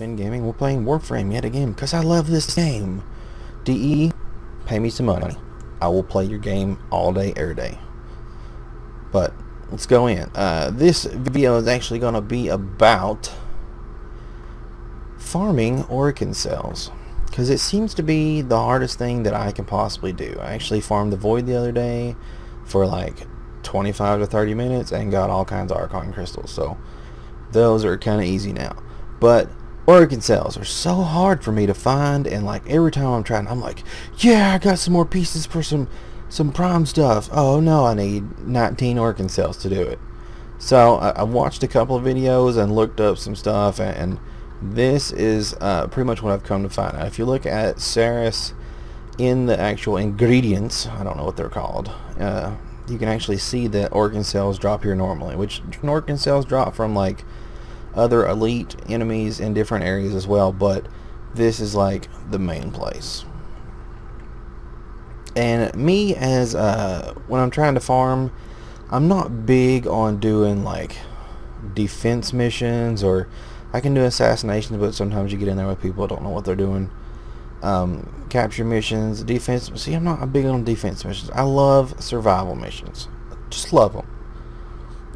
Spin Gaming. We're playing Warframe yet again because I love this game. DE, pay me some money. I will play your game all day, every day. But let's go in. This video is actually going to be about farming Orokin Cells, because it seems to be the hardest thing that I can possibly do. I actually farmed the Void the other day for like 25 to 30 minutes and got all kinds of Orokin crystals, so those are kind of easy now. But Orokin Cells are so hard for me to find, and like every time I'm trying, I'm like, yeah, I got some more pieces for some prime stuff. Oh no, I need 19 Orokin Cells to do it. So I watched a couple of videos and looked up some stuff, and this is pretty much what I've come to find out. If you look at Ceres in the actual ingredients, I don't know what they're called, you can actually see that Orokin Cells drop here normally, which Orokin Cells drop from like other elite enemies in different areas as well, but this is like the main place. And me, as when I'm trying to farm, I'm not big on doing like defense missions, or I can do assassinations, but sometimes you get in there with people that don't know what they're doing. Capture missions, defense. See, I'm not big on defense missions. I love survival missions. Just love them.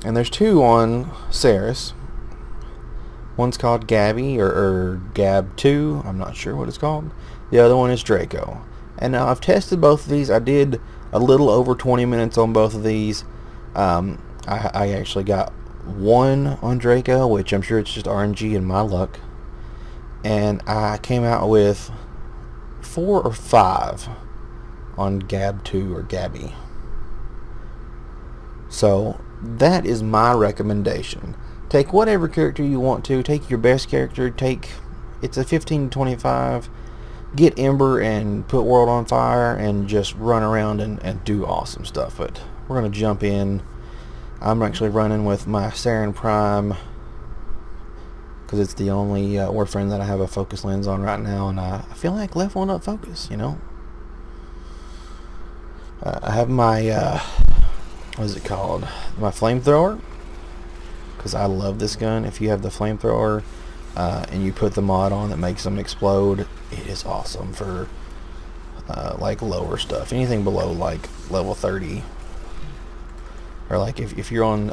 And there's two on Ceres. One's called Gabby, or Gab 2. I'm not sure what it's called. The other one is Draco. And now I've tested both of these. I did a little over 20 minutes on both of these. I actually got one on Draco, which I'm sure it's just RNG and my luck. And I came out with 4 or 5 on Gab 2 or Gabby. So that is my recommendation. Take whatever character you want to. Take your best character. It's a 15 to 25. Get Ember and put World on fire and just run around and do awesome stuff. But we're going to jump in. I'm actually running with my Saren Prime because it's the only Warframe that I have a focus lens on right now, and I feel like leveling up focus, you know. I have my what is it called? My flamethrower, because I love this gun. If you have the flamethrower and you put the mod on that makes them explode, it is awesome for like lower stuff. Anything below like level 30, or like if you're on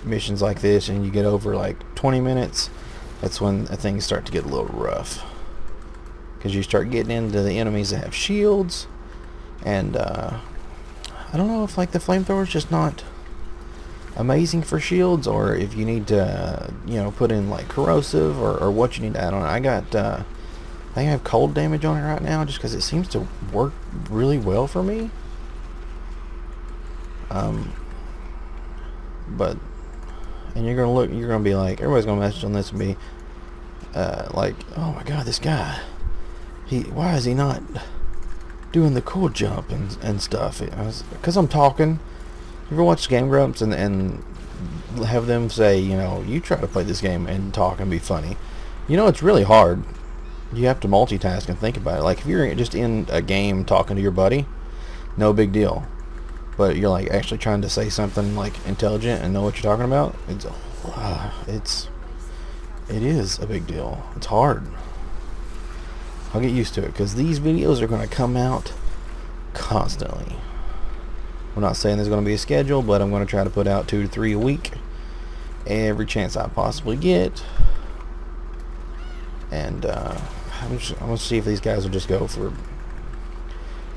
missions like this and you get over like 20 minutes, that's when things start to get a little rough, because you start getting into the enemies that have shields, and I don't know if like the flamethrower is just not amazing for shields, or if you need to put in like corrosive, or what you need to add on it. I think I have cold damage on it right now just because it seems to work really well for me. But and you're gonna be like, everybody's gonna message on this and be like, oh my god, this guy, why is he not doing the cool jump and stuff? Because I'm talking. You ever watch Game Grumps and have them say, you try to play this game and talk and be funny? It's really hard. You have to multitask and think about it. Like if you're just in a game talking to your buddy, no big deal. But you're like actually trying to say something like intelligent and know what you're talking about, it is a big deal. It's hard. I'll get used to it, because these videos are going to come out constantly. I'm not saying there's going to be a schedule, but I'm going to try to put out 2 to 3 a week every chance I possibly get. And I'm going to see if these guys will just go for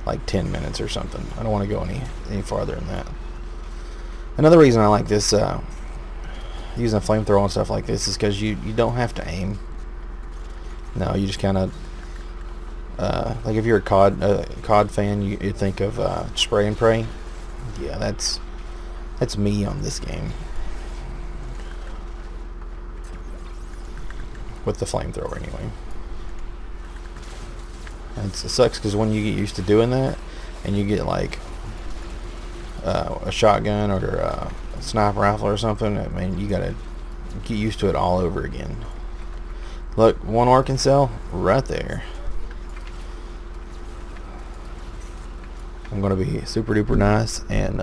like 10 minutes or something. I don't want to go any farther than that. Another reason I like this, using a flamethrower and stuff like this, is because you don't have to aim. No, you just kind of like if you're a COD fan, you think of spray and pray. Yeah, that's me on this game with the flamethrower anyway. And it sucks because when you get used to doing that and you get like a shotgun or a sniper rifle or something, I mean, you gotta get used to it all over again. Look, one Orokin Cell right there. I'm going to be super duper nice and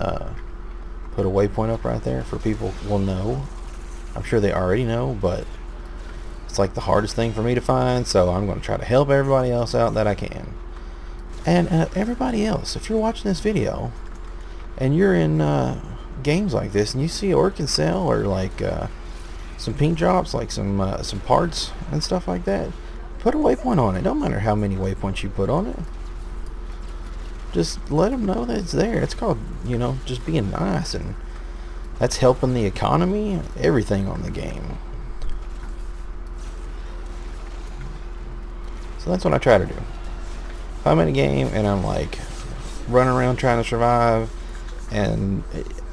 put a waypoint up right there for people will know. I'm sure they already know, but It's like the hardest thing for me to find, so I'm going to try to help everybody else out that I can. And everybody else, if you're watching this video and you're in games like this and you see Orokin Cell or like some pink drops, like some parts and stuff like that, put a waypoint on it. Don't matter how many waypoints you put on it. Just let them know that it's there. It's called, you know, just being nice, and that's helping the economy, everything on the game. So that's what I try to do. If I'm in a game and I'm like running around trying to survive, and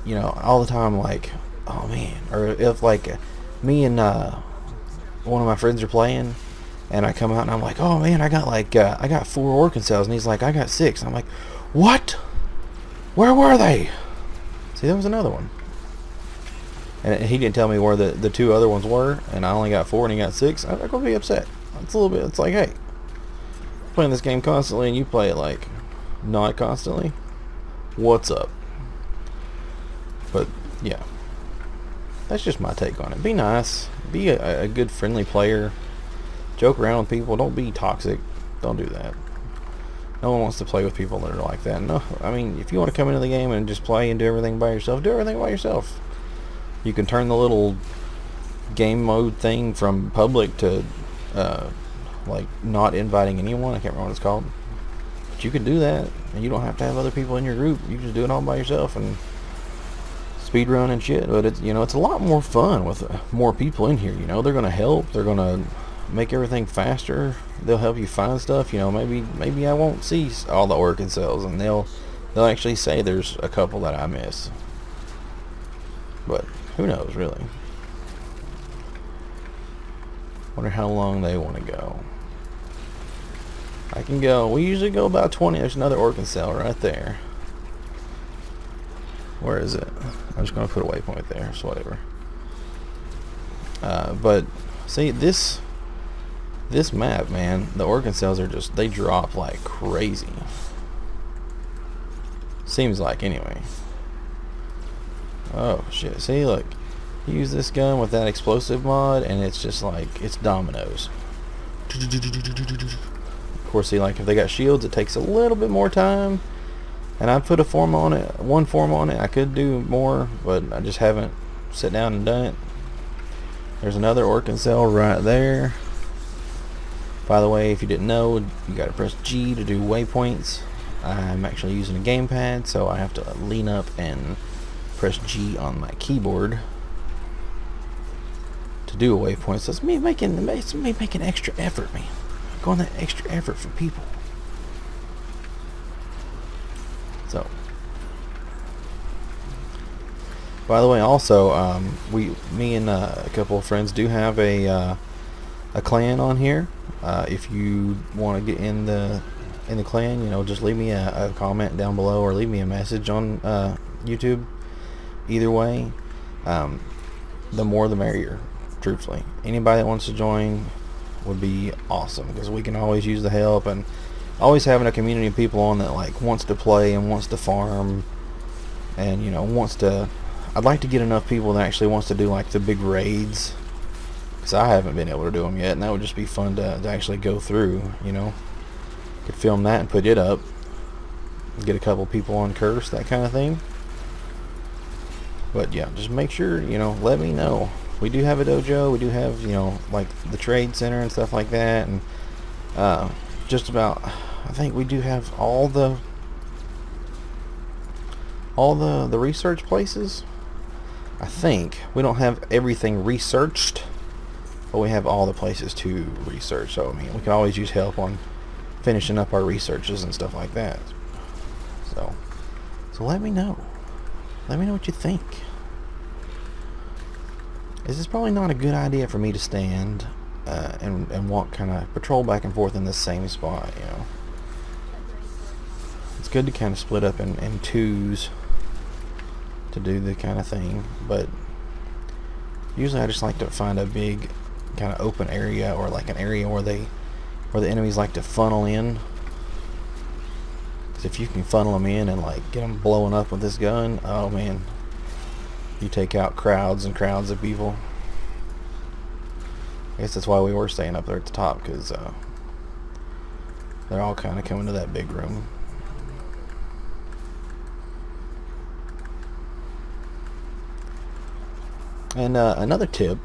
you know, all the time, like, oh man, or if like me and one of my friends are playing, and I come out and I'm like, oh man, I got 4 Orokin Cells, and he's like, I got 6. I'm like, what? Where were they? See, there was another one, and he didn't tell me where the 2 other ones were, and I only got 4 and he got 6. I'm gonna be upset. It's a little bit. It's like, hey, playing this game constantly and you play it like not constantly. What's up? But yeah, that's just my take on it. Be nice. Be a good friendly player. Joke around with people. Don't be toxic. Don't do that. No one wants to play with people that are like that. No, I mean, if you want to come into the game and just play and do everything by yourself, do everything by yourself. You can turn the little game mode thing from public to like not inviting anyone. I can't remember what it's called. But you can do that, and you don't have to have other people in your group. You can just do it all by yourself and speedrun and shit. But it's, you know, it's a lot more fun with more people in here. You know, they're gonna help. They're gonna make everything faster. They'll help you find stuff. You know, maybe I won't see all the Orokin Cells, and they'll actually say there's a couple that I miss. But who knows, really? Wonder how long they want to go. I can go. We usually go about 20. There's another Orokin Cell right there. Where is it? I'm just gonna put a waypoint there. So whatever. But see, this map, man, the Orokin Cells are just, they drop like crazy. Seems like, anyway. Oh shit! See, look. Use this gun with that explosive mod, and it's just like, it's dominoes. Of course, see, like if they got shields, it takes a little bit more time. And I put one form on it. I could do more, but I just haven't sat down and done it. There's another Orokin Cell right there. By the way, if you didn't know, you gotta press G to do waypoints. I'm actually using a gamepad, so I have to lean up and press G on my keyboard to do a waypoint. So it's me making extra effort, man. Going that extra effort for people. So, by the way, also, me and a couple of friends do have a clan on here. If you want to get in the clan, you know, just leave me a comment down below, or leave me a message on YouTube. Either way, the more the merrier. Truthfully, anybody that wants to join would be awesome, because we can always use the help, and always having a community of people on that like wants to play and wants to farm, and you know, I'd like to get enough people that actually wants to do like the big raids, because I haven't been able to do them yet, and that would just be fun to actually go through. You know, could film that and put it up, get a couple people on Curse, that kind of thing. But yeah, just make sure, you know, let me know. We do have a dojo. We do have, you know, like the trade center and stuff like that, and just about, I think we do have all the research places. I think we don't have everything researched, but we have all the places to research. So I mean, we can always use help on finishing up our researches and stuff like that. So let me know. Let me know what you think. This is probably not a good idea for me to stand and walk, kind of patrol back and forth in the same spot, you know. It's good to kind of split up in twos to do the kind of thing, but usually I just like to find a big kind of open area, or like an area where the enemies like to funnel in. Because if you can funnel them in and like get them blowing up with this gun, oh man, you take out crowds and crowds of people. I guess that's why we were staying up there at the top, because they're all kind of coming to that big room. And another tip,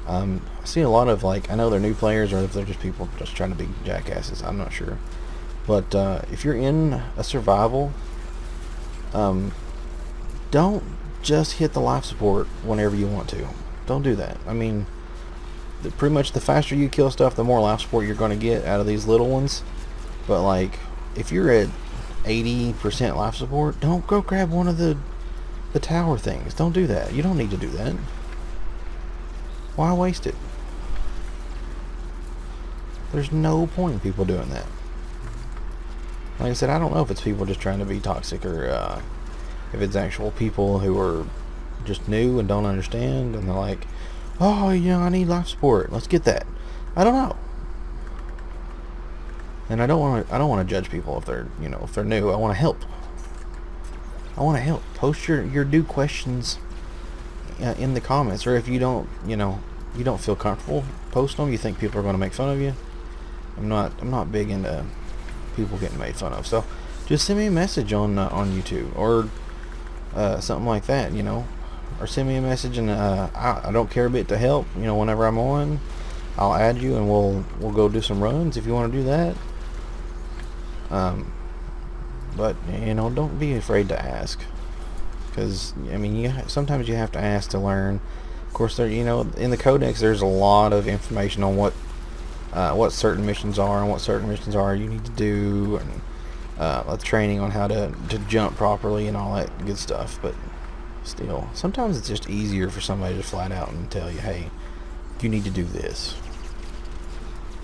I see a lot of, like, I know they're new players or if they're just people just trying to be jackasses, I'm not sure. But if you're in a survival, don't just hit the life support whenever you want to. Don't do that. I mean, pretty much the faster you kill stuff, the more life support you're going to get out of these little ones. But, like, if you're at 80% life support, don't go grab one of the tower things. Don't do that. You don't need to do that. Why waste it? There's no point in people doing that. Like I said, I don't know if it's people just trying to be toxic or if it's actual people who are just new and don't understand and they're like, oh, you know, I need life support. Let's get that. I don't know. And I don't want to judge people if they're, you know, if they're new. I want to help. I want to help. Post your new questions in the comments, or if you don't, you know, you don't feel comfortable, post them. You think people are going to make fun of you. I'm not big into people getting made fun of. So just send me a message on YouTube or something like that, you know, or send me a message, and I don't care a bit to help. You know, whenever I'm on, I'll add you and we'll go do some runs if you want to do that. But, you know, don't be afraid to ask, because, I mean, sometimes you have to ask to learn. Of course, there, you know, in the codex there's a lot of information on what certain missions are and what certain missions are you need to do, and training on how to jump properly and all that good stuff. But still, sometimes it's just easier for somebody to flat out and tell you, hey, you need to do this,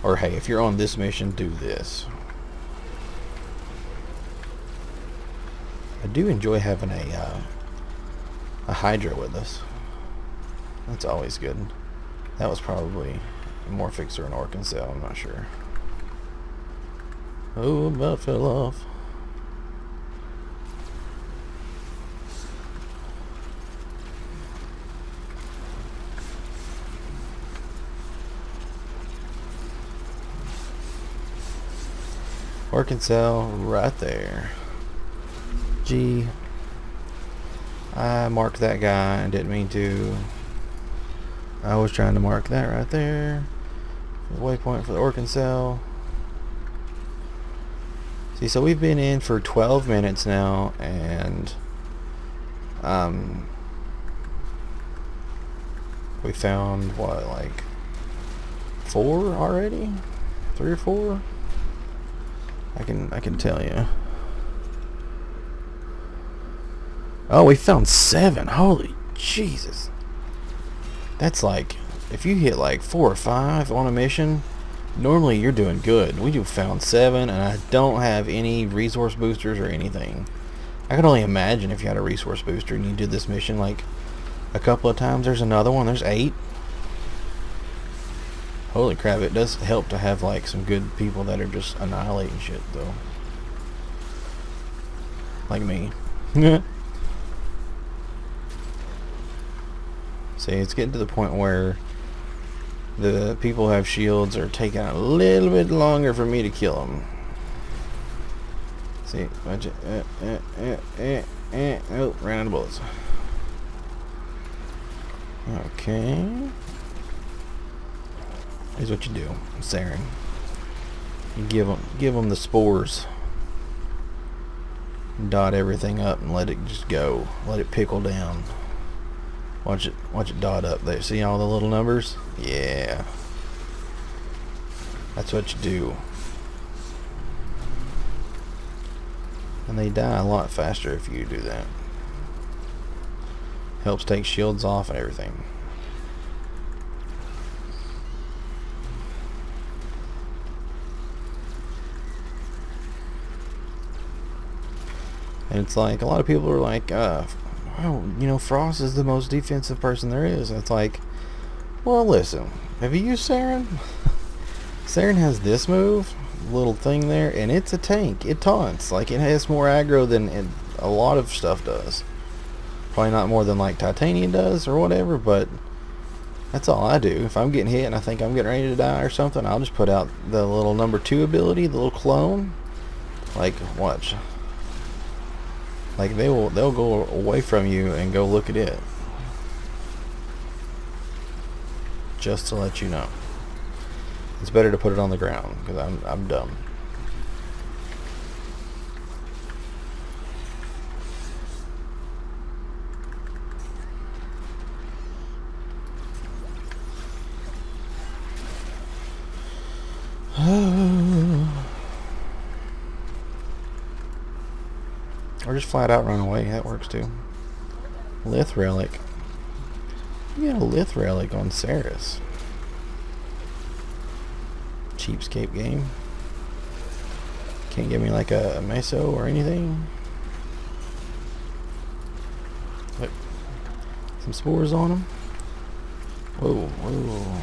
or hey, if you're on this mission, do this. I do enjoy having a Hydra with us. That's always good. That was probably a Morphix or an Orokin Cell, I'm not sure. Oh, about fell off. Orokin Cell right there. Gee, I marked that guy. I didn't mean to. I was trying to mark that right there. The waypoint for the Orokin Cell. See, so we've been in for 12 minutes now, and we found what, like 4 already? 3 or 4? I can tell you. Oh, we found 7. Holy Jesus. That's like, if you hit like 4 or 5 on a mission, normally you're doing good. We just found 7, and I don't have any resource boosters or anything. I can only imagine if you had a resource booster and you did this mission like a couple of times. There's another one. There's 8. Holy crap, it does help to have like some good people that are just annihilating shit though. Like me. See, it's getting to the point where the people who have shields are taking a little bit longer for me to kill them. See, watch it. Oh, ran out of bullets. Okay. Here's what you do, Saren. You give them the spores. Dot everything up and let it just go. Let it pickle down. Watch it dot up there. See all the little numbers? Yeah. That's what you do. And they die a lot faster if you do that. Helps take shields off and everything. And it's like, a lot of people are like, oh, you know, Frost is the most defensive person there is. And it's like, well, listen, have you used Saren? Saren has this move, little thing there, and it's a tank. It taunts. Like, it has more aggro than a lot of stuff does. Probably not more than like Titanium does or whatever, but That's all I do. If I'm getting hit and I think I'm getting ready to die or something, I'll just put out the little number 2 ability, the little clone. Like, watch. Like, they'll go away from you and go look at it. Just to let you know. It's better to put it on the ground, because I'm dumb. Or just flat out run away. That works too. Lith relic. You got a Lith relic on Ceres. Cheapskate game. Can't give me like a meso or anything. Look. Some spores on them. Whoa, whoa.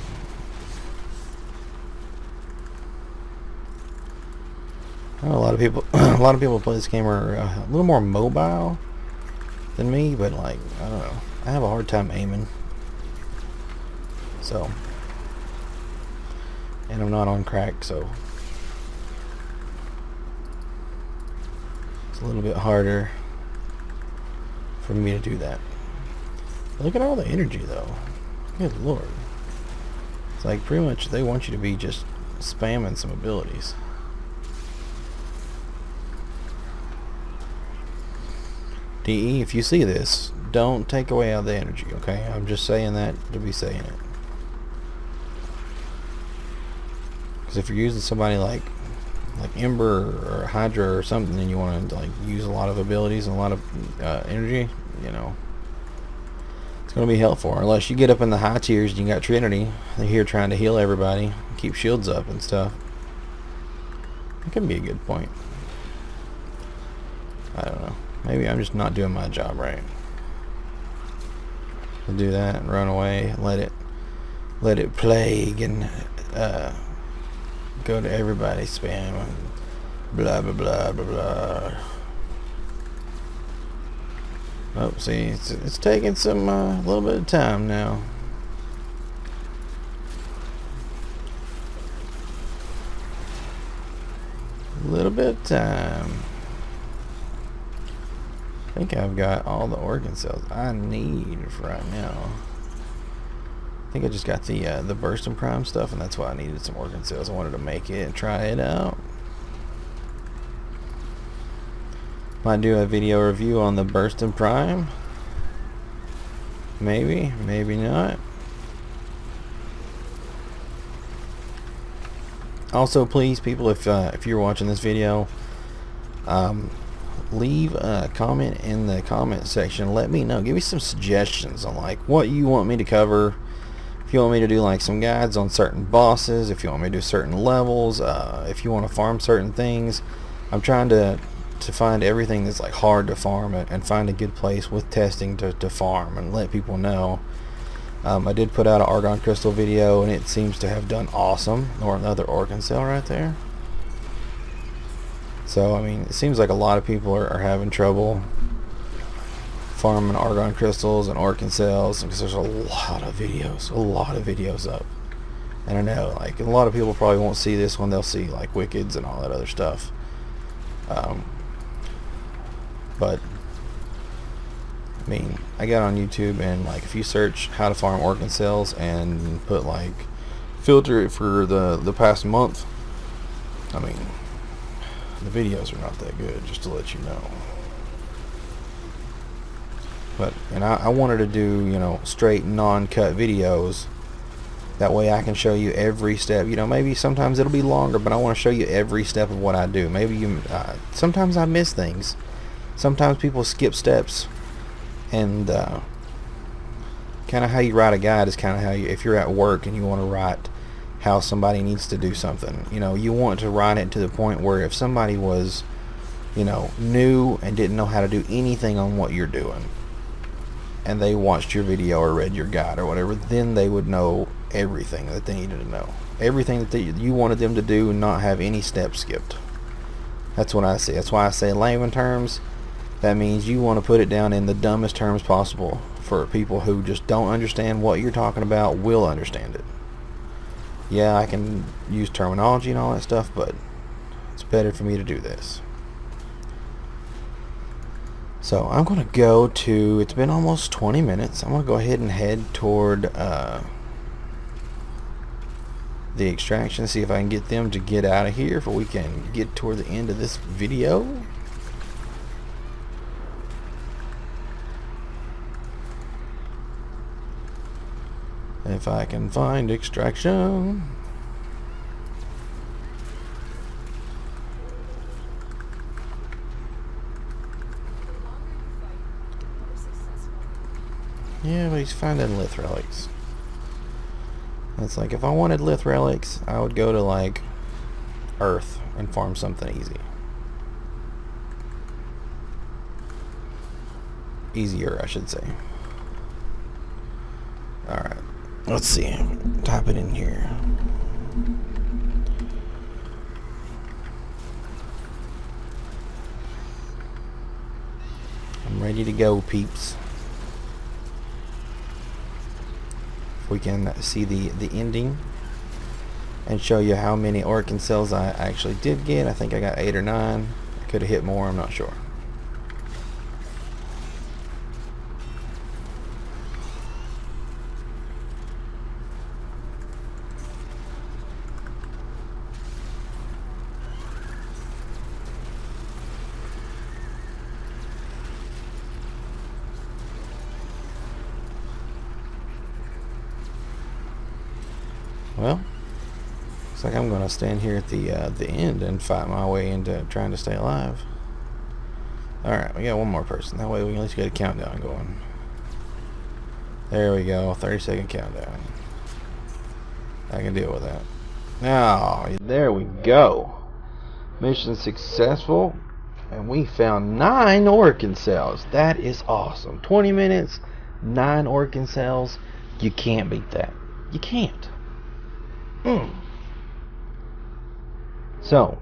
A lot of people who play this game are a little more mobile than me, but like, I don't know. I have a hard time aiming. So, and I'm not on crack, so it's a little bit harder for me to do that. Look at all the energy though. Good lord. It's like pretty much they want you to be just spamming some abilities. DE, if you see this, don't take away all the energy, okay? I'm just saying that to be saying it. Because if you're using somebody like Ember or Hydra or something, and you want to like use a lot of abilities and a lot of energy, you know, it's going to be helpful. Unless you get up in the high tiers and you got Trinity, they're here trying to heal everybody, keep shields up and stuff. It can be a good point. I don't know. Maybe I'm just not doing my job right. I'll do that and run away, let it plague and go to everybody spam and blah blah blah blah blah. Oh, see, it's taking some a little bit of time now. A little bit of time. I think I've got all the Orokin cells I need for right now. I think I just got the burst and prime stuff, and that's why I needed some Orokin cells. I wanted to make it and try it out. Might do a video review on the burst and prime. Maybe, maybe not. Also, please, people, if you're watching this video, leave a comment in the comment section. Let me know. Give me some suggestions on like what you want me to cover. If you want me to do like some guides on certain bosses, if you want me to do certain levels, if you want to farm certain things. I'm trying to find everything that's like hard to farm and find a good place with testing to farm and let people know. I did put out an Argon Crystal video and it seems to have done awesome. Or another Orokin Cell right there. So, I mean, it seems like a lot of people are having trouble farming Argon Crystals and Orokin Cells because there's a lot of videos up. And I know, like, a lot of people probably won't see this one. They'll see, like, Wickeds and all that other stuff. But, I mean, I got on YouTube and, like, if you search how to farm Orokin Cells and put, like, filter it for the past month, I mean, the videos are not that good, just to let you know. But, and I wanted to do, you know, straight non-cut videos. That way I can show you every step. You know, maybe sometimes it'll be longer, but I want to show you every step of what I do. Maybe you, sometimes I miss things. Sometimes people skip steps. And kind of how you write a guide is kind of how you, if you're at work and you want to write how somebody needs to do something, you know, you want to write it to the point where if somebody was, you know, new and didn't know how to do anything on what you're doing, and they watched your video or read your guide or whatever, then they would know everything that they needed to know, everything that you wanted them to do and not have any steps skipped. That's what I say. That's why I say layman terms. That means you want to put it down in the dumbest terms possible for people who just don't understand what you're talking about will understand it. Yeah, I can use terminology and all that stuff, but it's better for me to do this. So I'm going to go to, it's been almost 20 minutes. I'm going to go ahead and head toward the extraction, see if I can get them to get out of here if we can get toward the end of this video. If I can find extraction. Yeah, but he's finding lith relics. It's like, if I wanted lith relics, I would go to like Earth and farm something easy. Easier, I should say. Alright, let's see. Type it in here. I'm ready to go, peeps. We can see the ending and show you how many Orokin cells I actually did get. I think I got 8 or 9. I could have hit more, I'm not sure. Well, looks like I'm going to stand here at the end and fight my way into trying to stay alive. Alright, we got one more person. That way we can at least get a countdown going. There we go, 30-second countdown. I can deal with that. Now, there we go. Mission successful. And we found 9 Orokin cells. That is awesome. 20 minutes, 9 Orokin cells. You can't beat that. You can't. So,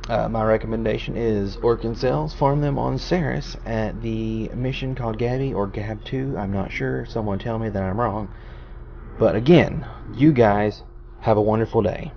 my recommendation is Orokin cells. Farm them on Ceres at the mission called Gabby or Gab 2. I'm not sure. Someone tell me that I'm wrong. But again, you guys have a wonderful day.